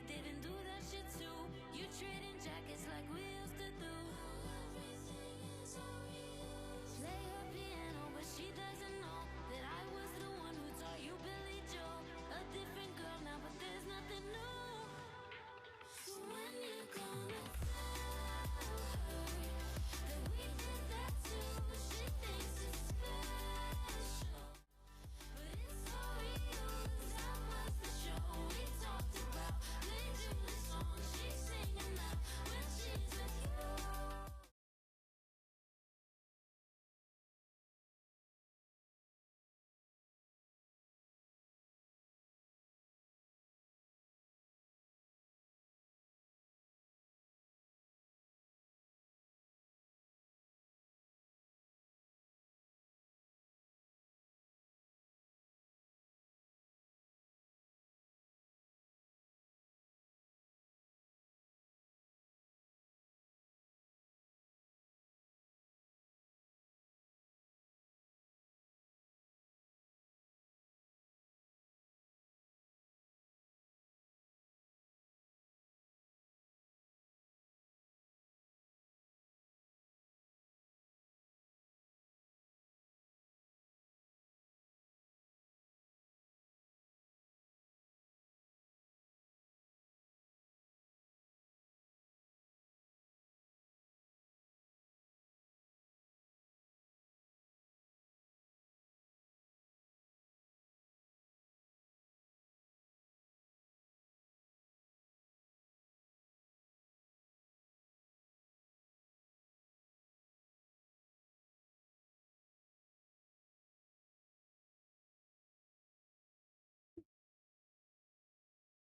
didn't do that shit too. You trading jackets like we used to do. Play her piano, but she doesn't know that I was the one who taught you Billy Joe. A different girl now, but there's nothing new. So when you gonna tell her that we did that too? She thinks it's special, but it's so real, 'cause that was the show we talked about. Played you the song she's singing now when she's with you.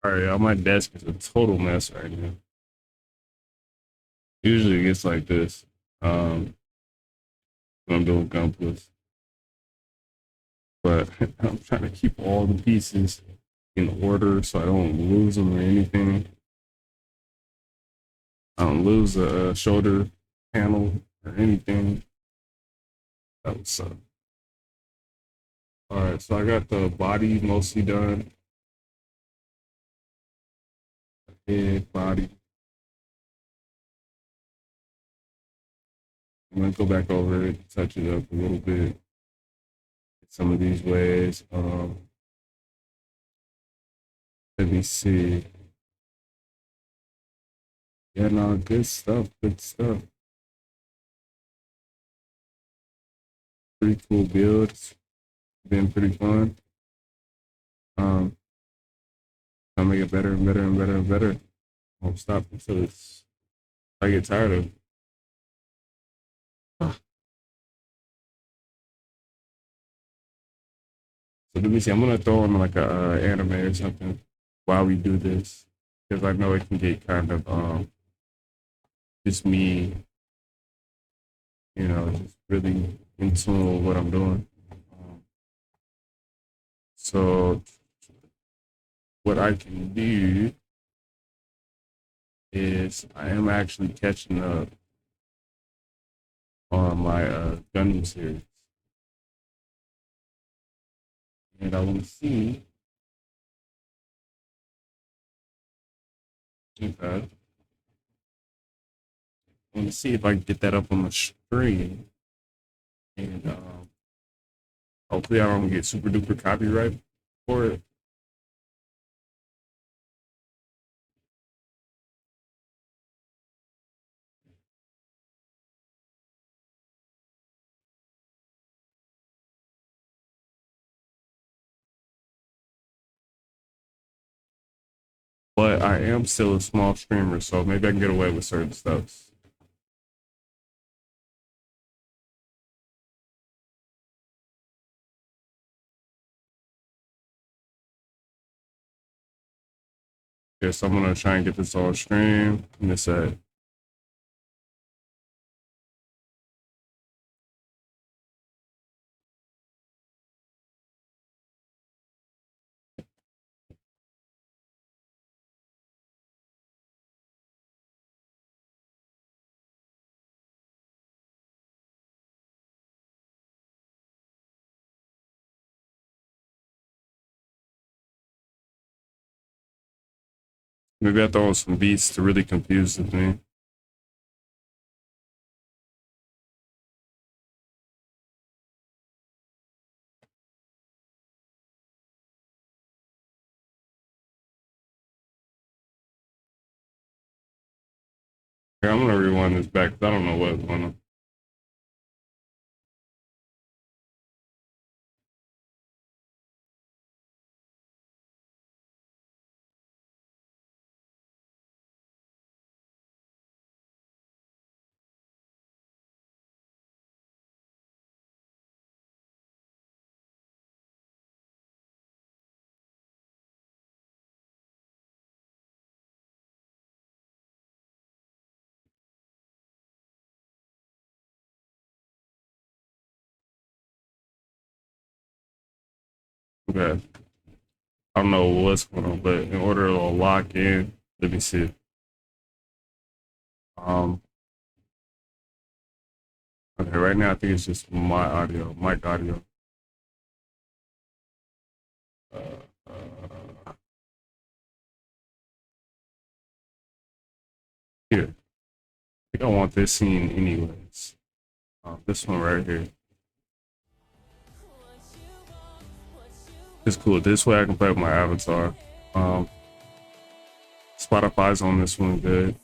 All right, my desk is a total mess right now. Usually it gets like this when I'm doing Gunplas, but I'm trying to keep all the pieces in order so I don't lose them or anything. I don't lose a shoulder panel or anything. That would suck. All right, so I got the body mostly done. Head, body. I'm gonna go back over it, touch it up a little bit. Some of these ways. Let me see. Yeah, no, good stuff. Good stuff. Pretty cool build. It's been pretty fun. Um, I'll make it better and better and better and better. I won't stop until I get tired of. So let me see. I'm gonna throw on like a anime or something while we do this because I know it can get kind of just me, just really in tune with what I'm doing. Um, so what I can do is I am actually catching up on my Gundam series, and I want to see. Okay, I want to see if I can get that up on the screen, and hopefully I don't get super duper copyright for it. But I am still a small streamer, so maybe I can get away with certain stuff. Yes, I'm gonna try and get this all stream and this Maybe I throw on some beats to really confuse the thing. Here, I'm gonna rewind this back because I don't know what's going on. Okay. I don't know what's going on, but in order to lock in, let me see. Um, okay, right now I think it's just my audio, mic audio. Uh, uh, Here, I think I want this scene anyways. This one right here. It's cool. This way I can play with my avatar. Um, Spotify's on this one good.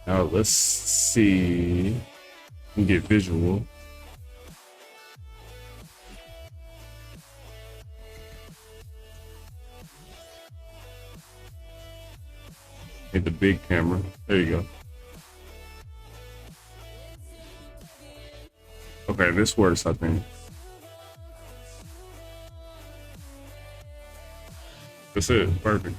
Now let's see. And get visual. Hit the big camera. There you go. Okay, this works, I think. That's it. Perfect.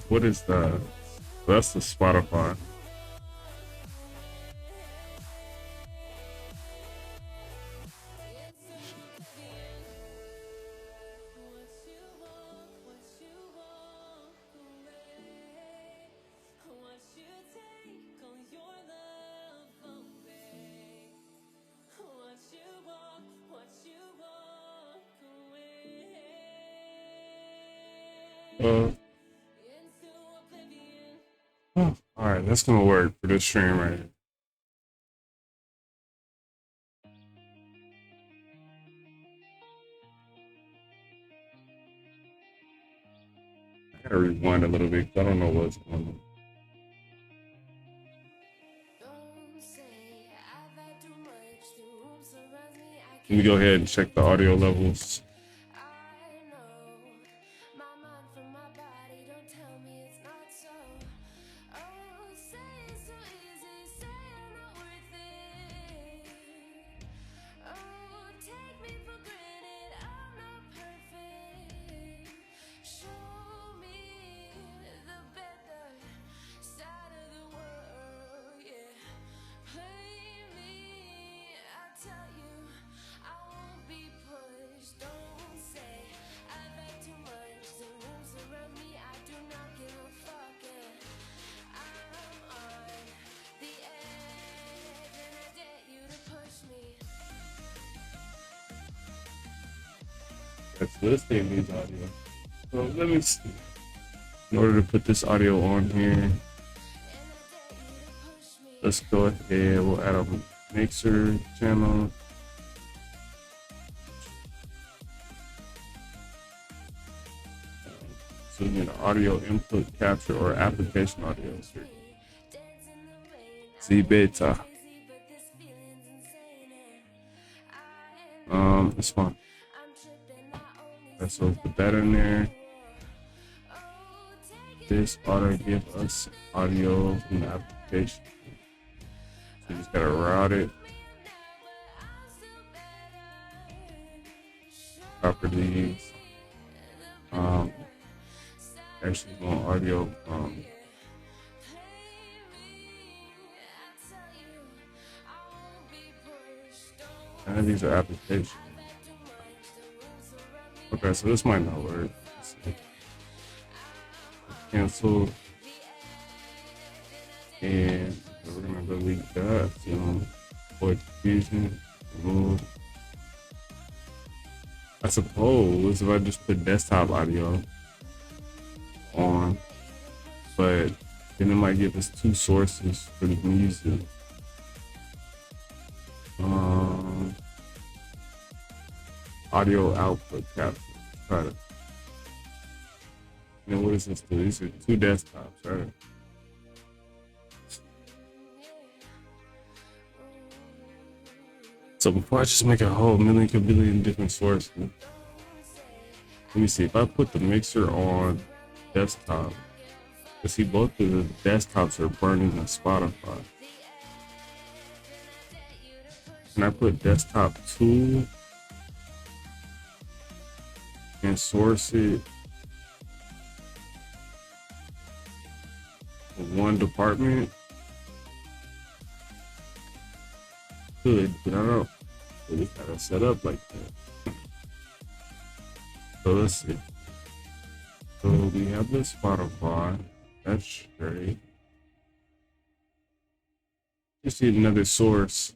What is that? That's the Spotify. Oh, all right, that's gonna work for this stream right here. I gotta rewind a little bit. I don't know what's going on. Let me go ahead and check the audio levels. Okay, so this thing needs audio. So let me see. In order to put this audio on here, let's go ahead. We'll add a mixer channel. So we need an audio input capture or application audio. Z beta. It's fine. Okay, so put that in there. This ought to give us audio from the application. So you just gotta route it. Properties. Actually want audio from and these are applications. Okay, so this might not work. Cancel. And we're gonna delete that. Avoid confusion. Remove. I suppose if I just put desktop audio on, but then it might give us two sources for the music. Audio output capture. Try to. And what is this? These are two desktops, right? So before I just make a whole billion different sources, let me see if I put the mixer on desktop. You see, both of the desktops are burning on Spotify. And I put desktop 2 and source it in one department. Good, but I don't really gotta set up like that. So let's see. So we have the Spotify. That's straight. Just need another source.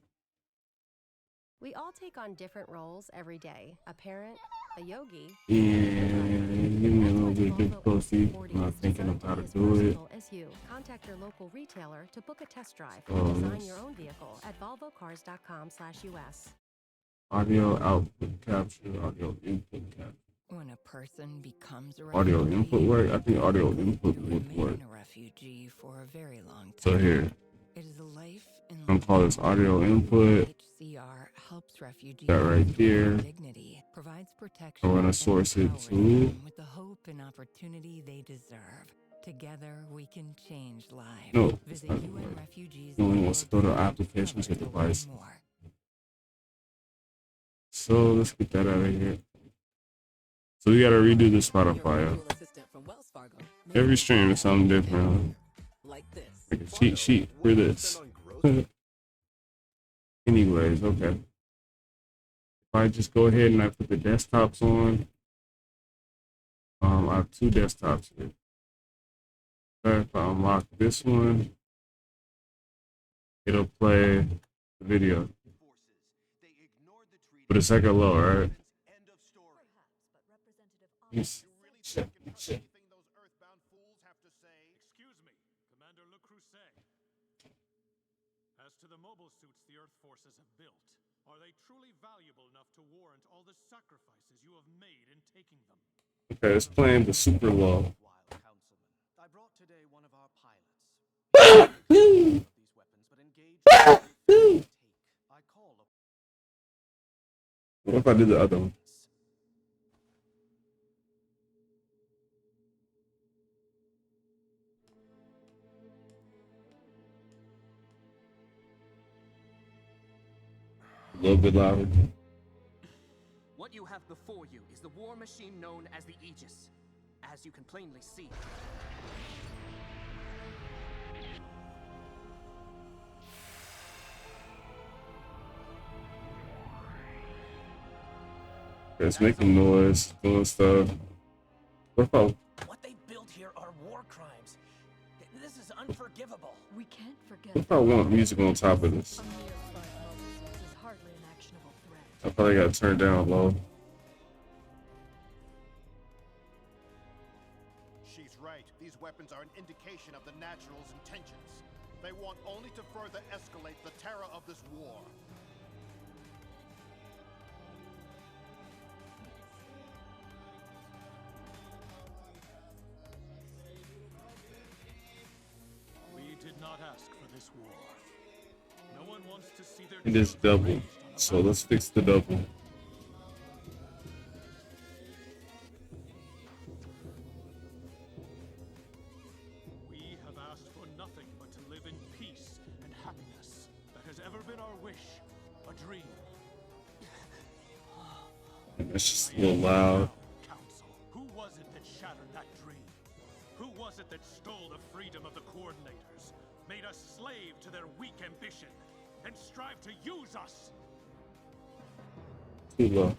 We all take on different roles every day. A parent, a yogi. And give me a little bit of difficulty. I'm not thinking of how to do it. As you contact your local retailer to book a test drive or design your own vehicle at volvocars.com/US. Audio output capture, audio input capture. When a person becomes a audio input work? I think audio input would work. A refugee for a very long time. So here, it is a life in I'm gonna call this audio input. HCR helps refugees that right here. Dignity, provides protection. I'm gonna source it to with the hope and opportunity they deserve. Together we can change lives. No, visit UN Refugees. You only wants to go to applications or device. So let's get that out of here. So we gotta redo the Spotify. Every stream is something different. Like a cheat sheet for this. Anyways, okay. If I just go ahead and I put the desktops on, I have two desktops here. Okay, if I unlock this one, it'll play the video. But it's like a low, right? Yes. Excuse me, Commander Le Creuset. As to the mobile suits the Earth forces have built, are they truly valuable enough to warrant all the sacrifices you have made in taking them? Okay, it's playing the super low. I brought today one of our pilots. These weapons, but engage. I call. What if I do the other one? A little bit louder. What you have before you is the war machine known as the Aegis, as you can plainly see. It's making noise, doing stuff. What What they built here are war crimes. This is unforgivable. We can't forget. if I want music on top of this? I probably got to turn down low. She's right. These weapons are an indication of the Naturals' intentions. They want only to further escalate the terror of this war. We did not ask for this war. No one wants to see their It is double. So let's fix the double. We have asked for nothing but to live in peace and happiness. That has ever been our wish, a dream. It's just a little loud. Council, who was it that shattered that dream? Who was it that stole the freedom of the coordinators, made us slave to their weak ambition, and strive to use us? Too low.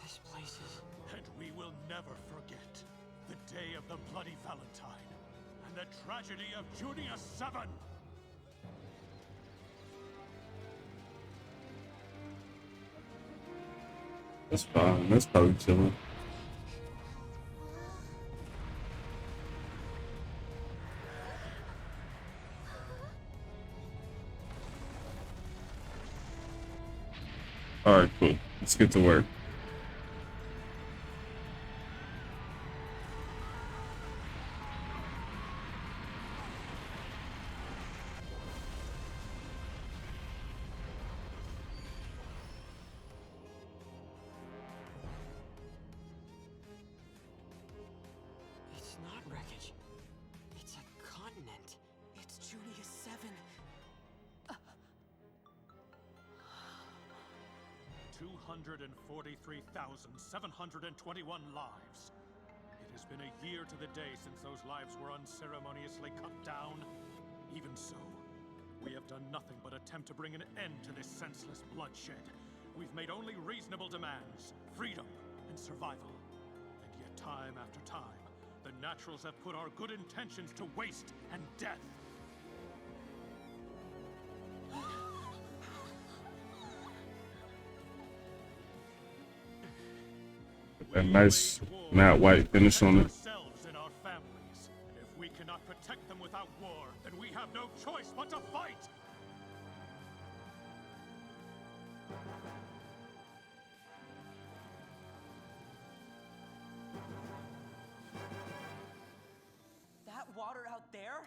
This place is... And we will never forget the day of the Bloody Valentine and the tragedy of Pt.7. That's fine. That's probably chilling. All right, cool. Let's get to work. It's not wreckage. It's a continent. It's Julius 7. 243,721 lives. It has been a year to the day since those lives were unceremoniously cut down. Even so, we have done nothing but attempt to bring an end to this senseless bloodshed. We've made only reasonable demands, freedom and survival. And yet time after time, the Naturals have put our good intentions to waste and death. That nice matte white finish on it. Ourselves and our families. If we cannot protect them without war, then we have no choice but to fight. That water out there?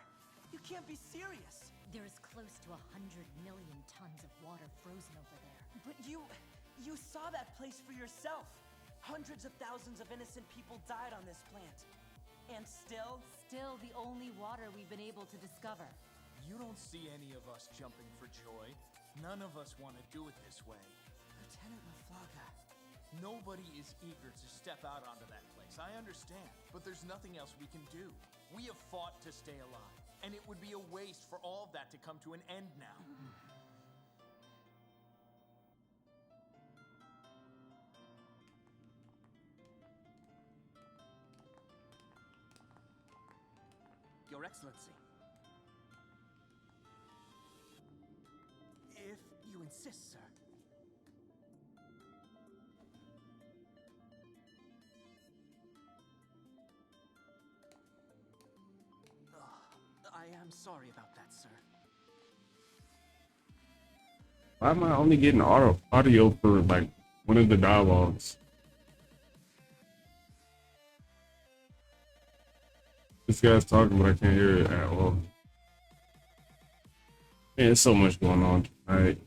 You can't be serious. There's close to 100 million tons of water frozen over there. But you saw that place for yourself. Hundreds of thousands of innocent people died on this plant. And still? Still the only water we've been able to discover. You don't see any of us jumping for joy. None of us want to do it this way. Lieutenant Maflaga. Nobody is eager to step out onto that place. I understand, but there's nothing else we can do. We have fought to stay alive, and it would be a waste for all of that to come to an end now. Your Excellency. If you insist, sir. I am sorry about that, sir. Why am I only getting audio for like one of the dialogues? This guy's talking, but I can't hear it at all. Man, there's so much going on tonight.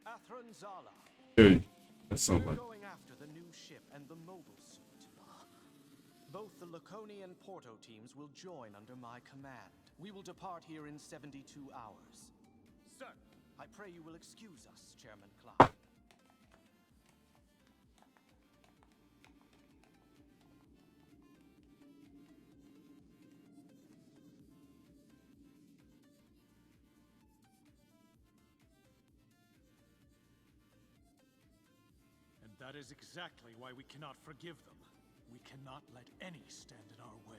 Athranzala. Dude, that's so We're much. going after the new ship and the mobile suit. Both the Laconian Porto teams will join under my command. We will depart here in 72 hours. Sir, I pray you will excuse us, Chairman Clark. And that is exactly why we cannot forgive them. We cannot let any stand in our way.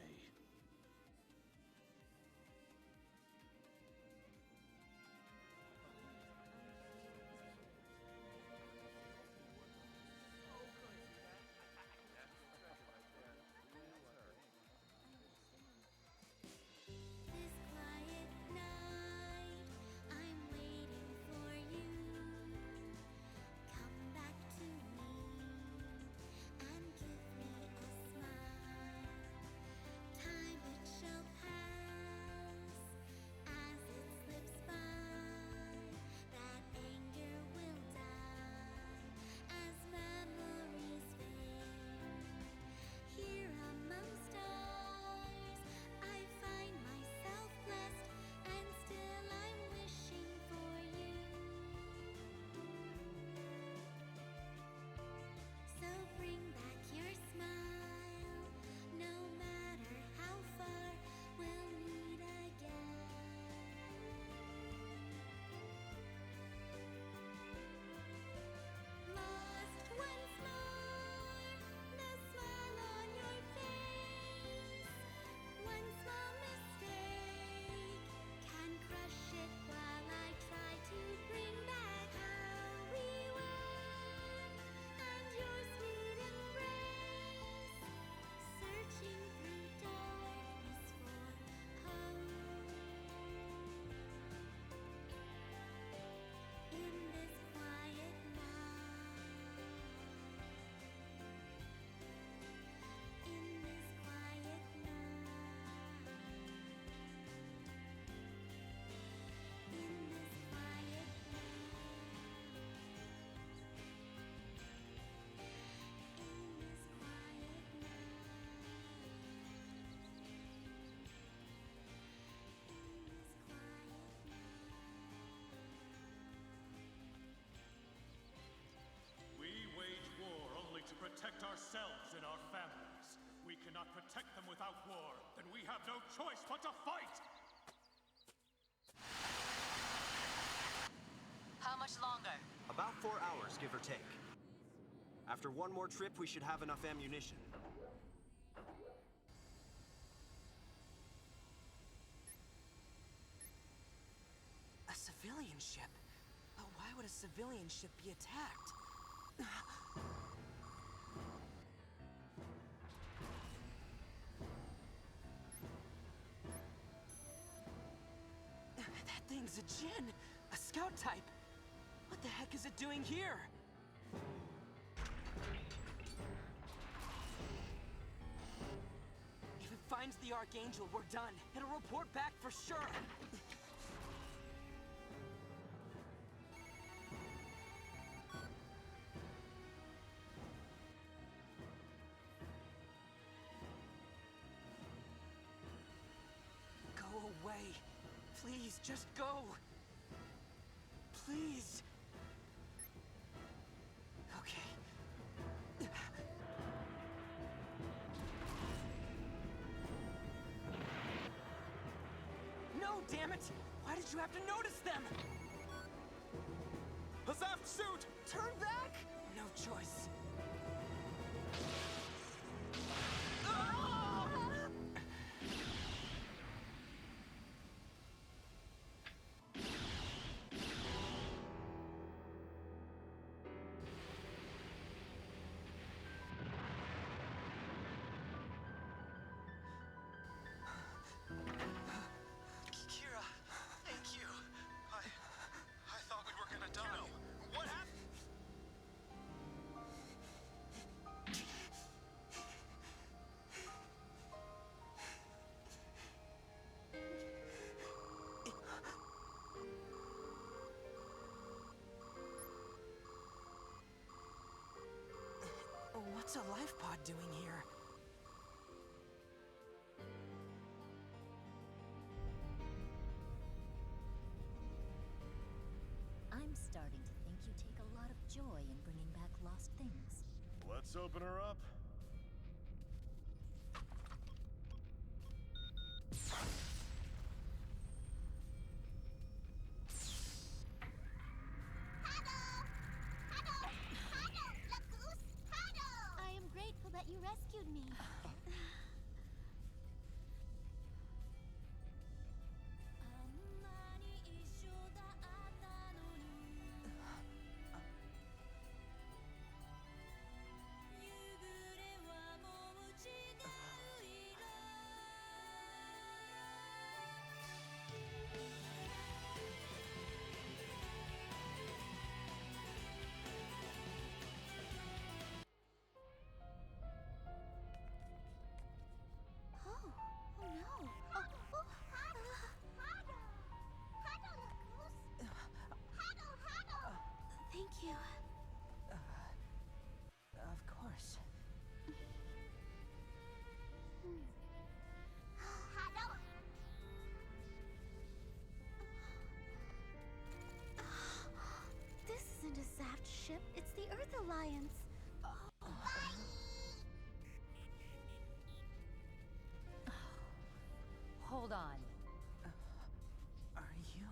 This quiet night, I'm waiting for you. Come back to me and give me a smile. cannot protect them without war, then we have no choice but to fight! How much longer? About 4 hours, give or take. After one more trip, we should have enough ammunition. A civilian ship? But why would a civilian ship be attacked? That thing's a Jinn! A scout type! What the heck is it doing here? If it finds the Archangel, we're done. It'll report back for sure. Go away. Please, just go. Please. Okay. No, damn it! Why did you have to notice them? Hazaf, shoot! Turn back! No choice. Kira, thank you. I thought we were gonna die. What happened? What's a life pod doing here? I'm starting to think you take a lot of joy in bringing back lost things. Let's open her up. I am grateful that you rescued me. Thank you. Of course. This isn't a Zaft ship, it's the Earth Alliance. Hold on. Are you?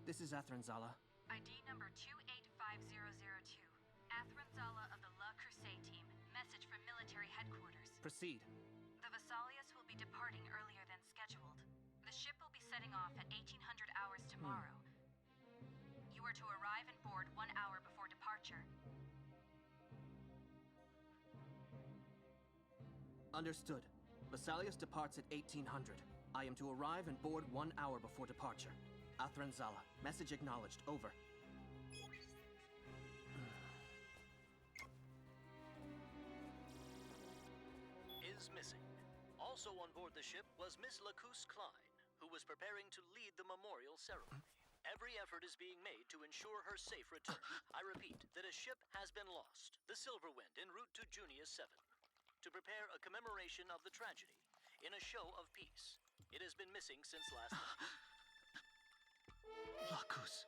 This is Athranzala. ID number 285002. Athranzala of the La Crusade team. Message from military headquarters. Proceed. The Vesalius will be departing earlier than scheduled. The ship will be setting off at 1800 hours tomorrow. You are to arrive and board 1 hour before departure. Understood. Vesalius departs at 1800. I am to arrive and board 1 hour before departure. Athranzala, message acknowledged, over. Is missing. Also on board the ship was Miss Lacus Klein, who was preparing to lead the memorial ceremony. Every effort is being made to ensure her safe return. I repeat that a ship has been lost, the Silverwind, en route to Junius 7, to prepare a commemoration of the tragedy in a show of peace. It has been missing since last night. Lacus.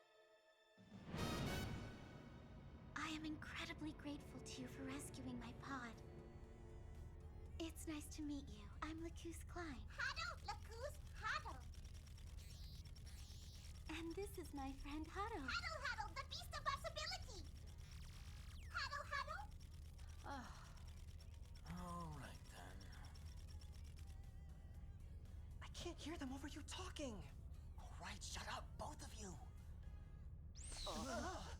I am incredibly grateful to you for rescuing my pod. It's nice to meet you. I'm Lacus Klein. Huddle, Lacus, huddle. And this is my friend Huddle. Huddle, huddle, the beast of possibility. Huddle, huddle. All right, then. I can't hear them over you talking. All right, shut up, both of you.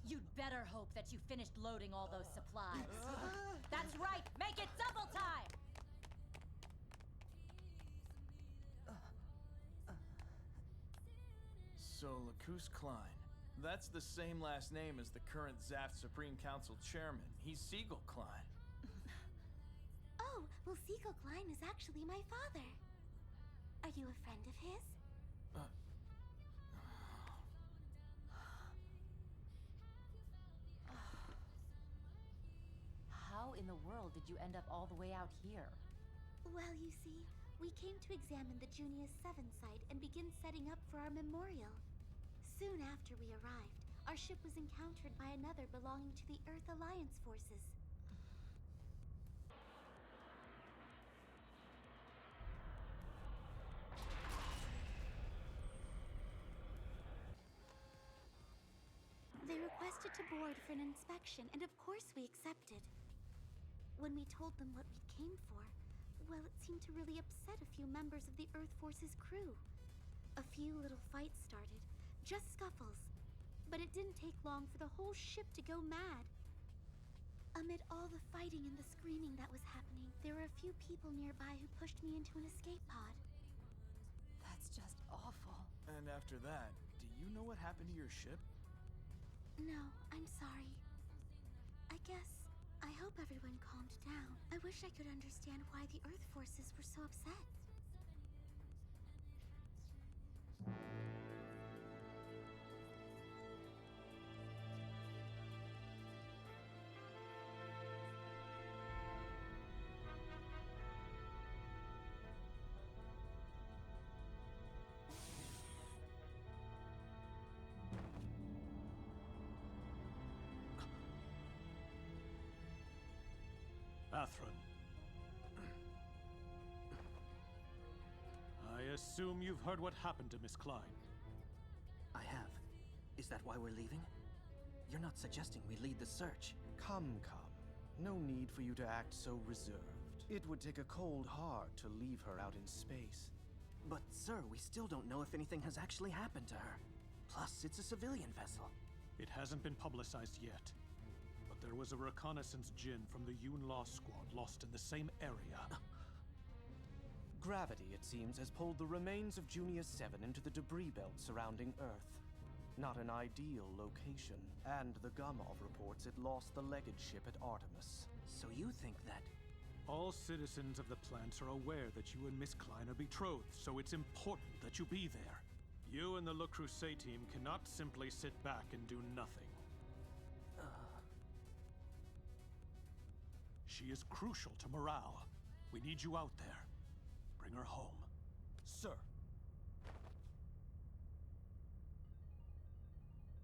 You'd better hope that you finished loading all those supplies. That's right, make it double time! So, Lacus Klein. That's the same last name as the current Zaft Supreme Council chairman. He's Siegel Klein. Oh, well, Siegel Klein is actually my father. Are you a friend of his? How in the world did you end up all the way out here? Well, you see, we came to examine the Junius 7 site and begin setting up for our memorial. Soon after we arrived, our ship was encountered by another belonging to the Earth Alliance forces. They requested to board for an inspection, and of course we accepted. When we told them what we came for, well, it seemed to really upset a few members of the Earth Force's crew. A few little fights started, just scuffles. But it didn't take long for the whole ship to go mad. Amid all the fighting and the screaming that was happening, there were a few people nearby who pushed me into an escape pod. That's just awful. And after that, do you know what happened to your ship? No, I'm sorry. I hope everyone calmed down. I wish I could understand why the Earth forces were so upset. Athran. I assume you've heard what happened to Miss Klein. I have. Is that why we're leaving? You're not suggesting we lead the search. Come. No need for you to act so reserved. It would take a cold heart to leave her out in space. But, sir, we still don't know if anything has actually happened to her. Plus, it's a civilian vessel. It hasn't been publicized yet. But there was a reconnaissance Jin from the Yun-La squad lost in the same area. Gravity, it seems, has pulled the remains of Junius 7 into the debris belt surrounding Earth. Not an ideal location. And the Gumov reports it lost the legged ship at Artemis. So you think that... All citizens of the plant are aware that you and Miss Klein are betrothed, so it's important that you be there. You and the Le Creuset team cannot simply sit back and do nothing. She is crucial to morale. We need you out there. Bring her home. Sir.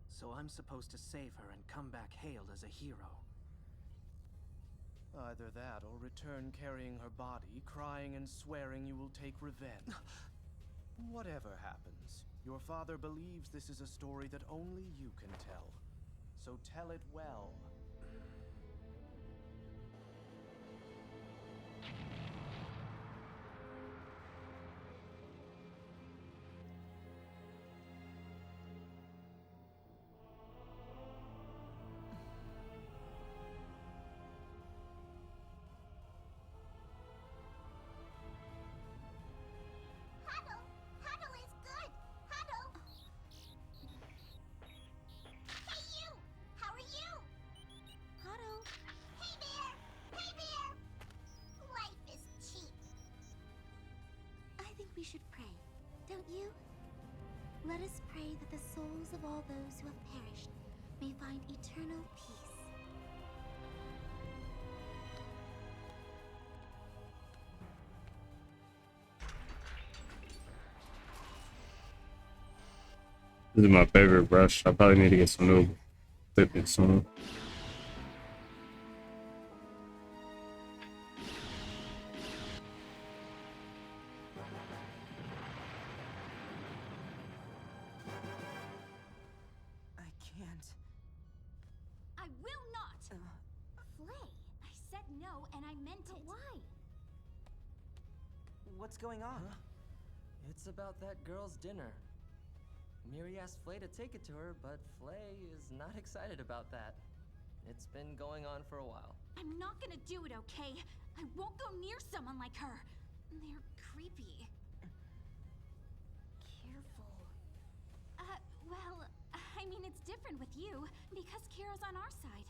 So I'm supposed to save her and come back hailed as a hero. Either that or return carrying her body, crying and swearing you will take revenge. Whatever happens, your father believes this is a story that only you can tell. So tell it well. Huddle, we should pray, don't you? Let us pray that the souls of all those who have perished may find eternal peace. This is my favorite brush. I probably need to get some new equipment soon. I can't. I will not! Flay, I said no and I meant it. Why? What's going on? It's about that girl's dinner. Miri asked Flay to take it to her, but Flay is not excited about that. It's been going on for a while. I'm not gonna do it, okay? I won't go near someone like her. They're creepy. Careful. Well, I mean, it's different with you, because Kira's on our side.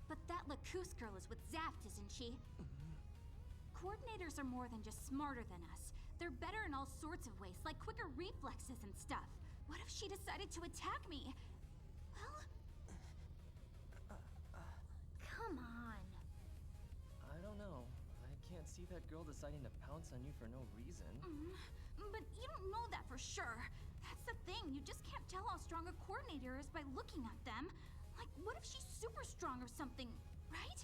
But that Lacus girl is with Zaft, isn't she? Coordinators are more than just smarter than us. They're better in all sorts of ways, like quicker reflexes and stuff. What if she decided to attack me? Well... Come on. I don't know. I can't see that girl deciding to pounce on you for no reason. But you don't know that for sure. That's the thing, you just can't tell how strong a coordinator is by looking at them. Like, what if she's super strong or something, right?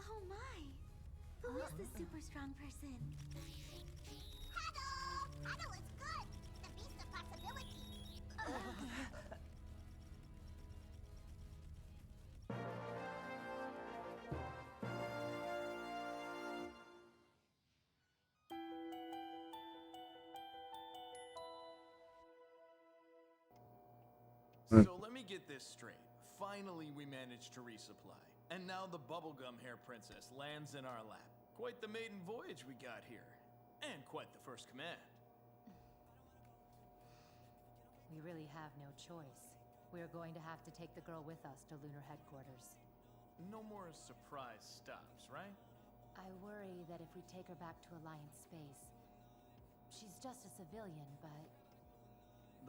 Oh my! Who is this super strong person? Hado is good! The beast of possibility! So let me get this straight. Finally we managed to resupply. And now the bubblegum hair princess lands in our lap. Quite the maiden voyage we got here. And quite the first command. We really have no choice. We're going to have to take the girl with us to lunar headquarters. No more surprise stops, right? I worry that if we take her back to Alliance space, she's just a civilian, but...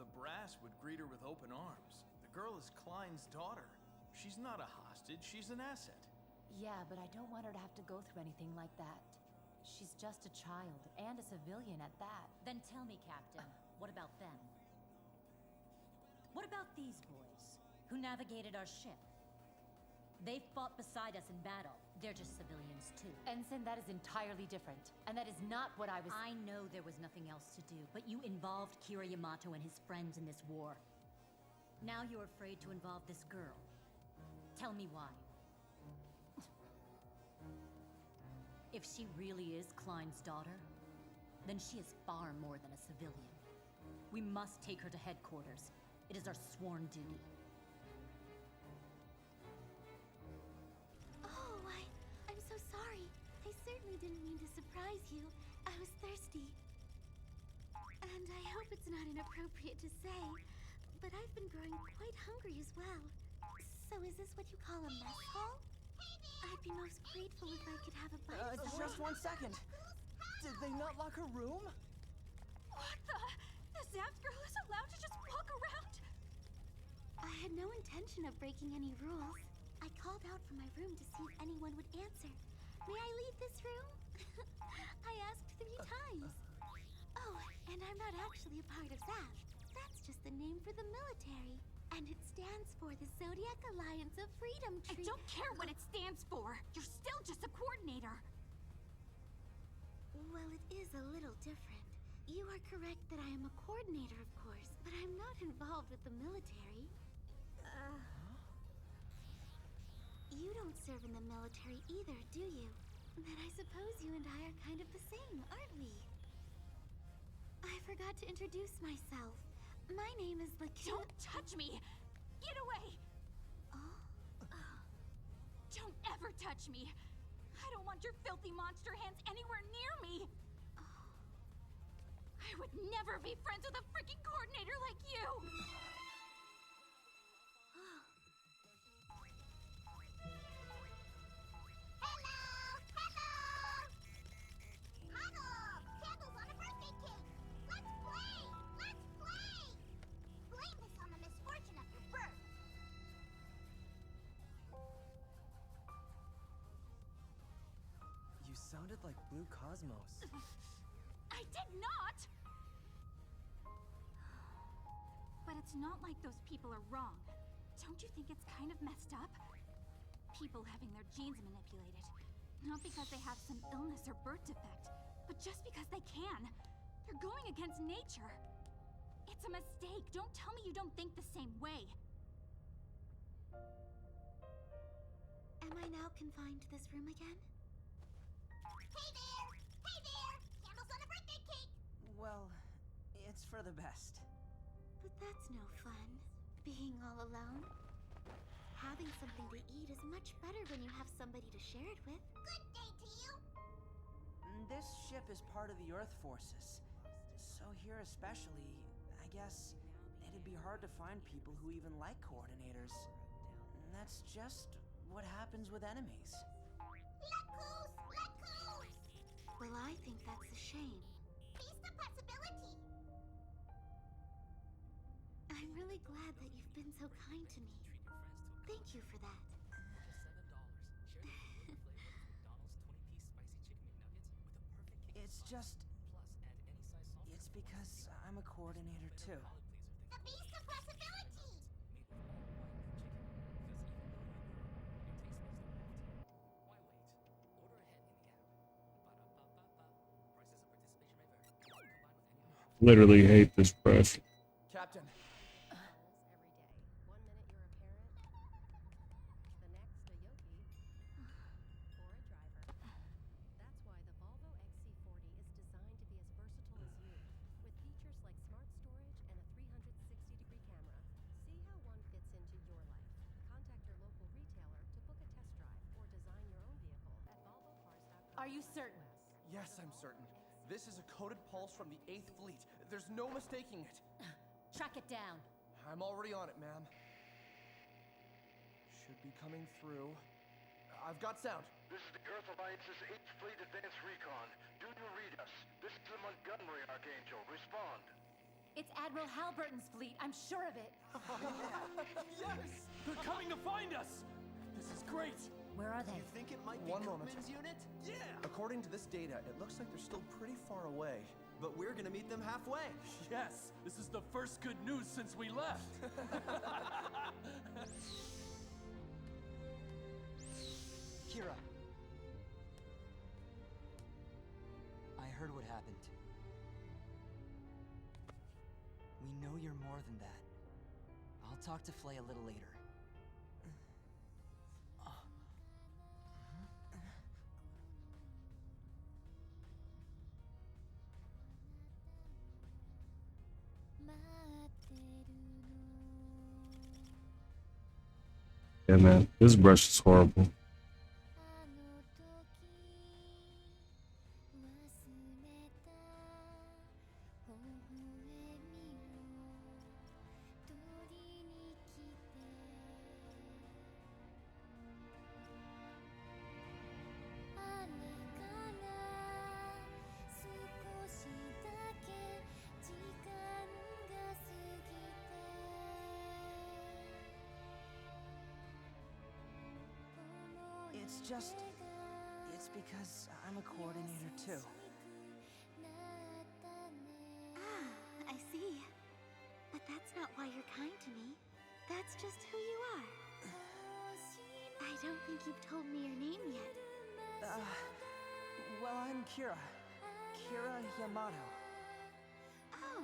The brass would greet her with open arms. The girl is Klein's daughter. She's not a hostage, she's an asset. Yeah, but I don't want her to have to go through anything like that. She's just a child, and a civilian at that. Then tell me, Captain, what about them? What about these boys, who navigated our ship? They fought beside us in battle. They're just civilians, too. Ensign, that is entirely different. And that is not what I was... I know there was nothing else to do, but you involved Kira Yamato and his friends in this war. Now you're afraid to involve this girl. Tell me why. If she really is Klein's daughter, then she is far more than a civilian. We must take her to headquarters. It is our sworn duty. Oh, I'm so sorry. I certainly didn't mean to surprise you. I was thirsty. And I hope it's not inappropriate to say, but I've been growing quite hungry as well. So is this what you call a mess hall? I'd be most grateful if I could have a bite. Just 1 second. Did they not lock her room? What the? The Zaft girl is allowed to just walk around? I had no intention of breaking any rules. I called out from my room to see if anyone would answer. May I leave this room? I asked 3 times. Oh, and I'm not actually a part of Zaft. That's just the name for the military. And it stands for the Zodiac Alliance of Freedom Tree. I don't care what it stands for. You're still just a coordinator. Well, it is a little different. You are correct that I am a coordinator, of course, but I'm not involved with the military. You don't serve in the military either, do you? Then I suppose you and I are kind of the same, aren't we? I forgot to introduce myself. My name is Lacus. Don't touch me! Get away! Don't ever touch me! I don't want your filthy monster hands anywhere near me! I would never be friends with a freaking coordinator like you! sounded like Blue Cosmos. I did not! But it's not like those people are wrong. Don't you think it's kind of messed up? People having their genes manipulated. Not because they have some illness or birth defect, but just because they can. They're going against nature. It's a mistake. Don't tell me you don't think the same way. Am I now confined to this room again? Hey there! Hey there! Candles on a birthday cake! Well, it's for the best. But that's no fun, being all alone. Having something to eat is much better when you have somebody to share it with. Good day to you! This ship is part of the Earth forces. So here especially, I guess it'd be hard to find people who even like coordinators. And that's just what happens with enemies. Lacus! Lacus! Well, I think that's a shame. Feast of possibility! I'm really glad that you've been so kind to me. Thank you for that. It's just... It's because I'm a coordinator too. The Feast of possibility! Literally hate this press. Captain. Every day. 1 minute you're a parent, the next a yogi, or a driver. That's why the Volvo XC40 is designed to be as versatile as you, with features like smart storage and a 360-degree camera. See how one fits into your life. Contact your local retailer to book a test drive or design your own vehicle at volvocars.com. Are you certain? Yes, I'm certain. This is a coded pulse from the 8th Fleet. There's no mistaking it. Track it down. I'm already on it, ma'am. Should be coming through. I've got sound. This is the Earth Alliance's 8th Fleet Advanced Recon. Do you read us? This is the Montgomery Archangel. Respond. It's Admiral Halberton's fleet. I'm sure of it. Yes! They're coming to find us! This is great! Where are they? You think it might be One moment. Koopman's unit? Yeah! According to this data, it looks like they're still pretty far away. But we're gonna meet them halfway. Yes! This is the first good news since we left! Kira. I heard what happened. We know you're more than that. I'll talk to Flay a little later. Yeah, man, this brush is horrible. It's because I'm a coordinator too. Ah, I see. But that's not why you're kind to me. That's just who you are. I don't think you've told me your name yet. Well, I'm Kira. Kira Yamato. Oh.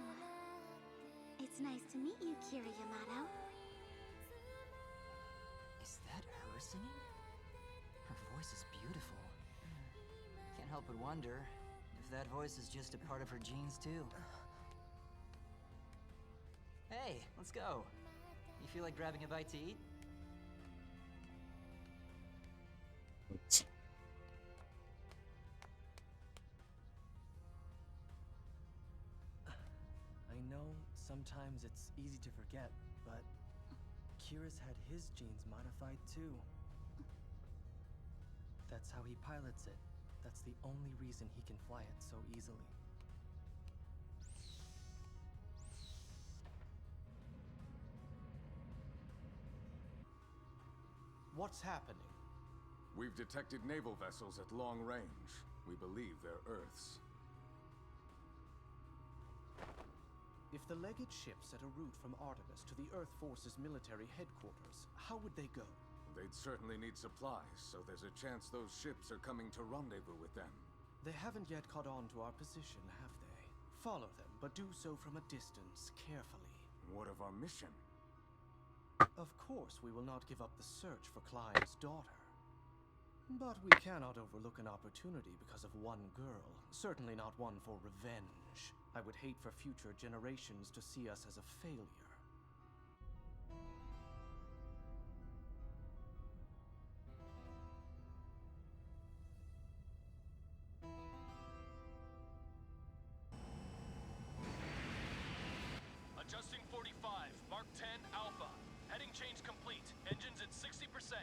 It's nice to meet you, Kira Yamato. Is that her singing? Her voice is beautiful. Can't help but wonder if that voice is just a part of her genes too. Hey, let's go. You feel like grabbing a bite to eat? I know sometimes it's easy to forget, but Kira's had his genes modified too. That's how he pilots it. That's the only reason he can fly it so easily. What's happening? We've detected naval vessels at long range. We believe they're Earth's. If the Legate ship set a route from Artemis to the Earth Force's military headquarters, how would they go? They'd certainly need supplies, so there's a chance those ships are coming to rendezvous with them. They haven't yet caught on to our position, have they? Follow them, but do so from a distance, carefully. What of our mission? Of course, we will not give up the search for Klein's daughter. But we cannot overlook an opportunity because of one girl. Certainly not one for revenge. I would hate for future generations to see us as a failure. Adjusting 45, Mark 10 Alpha. Heading change complete. Engines at 60%.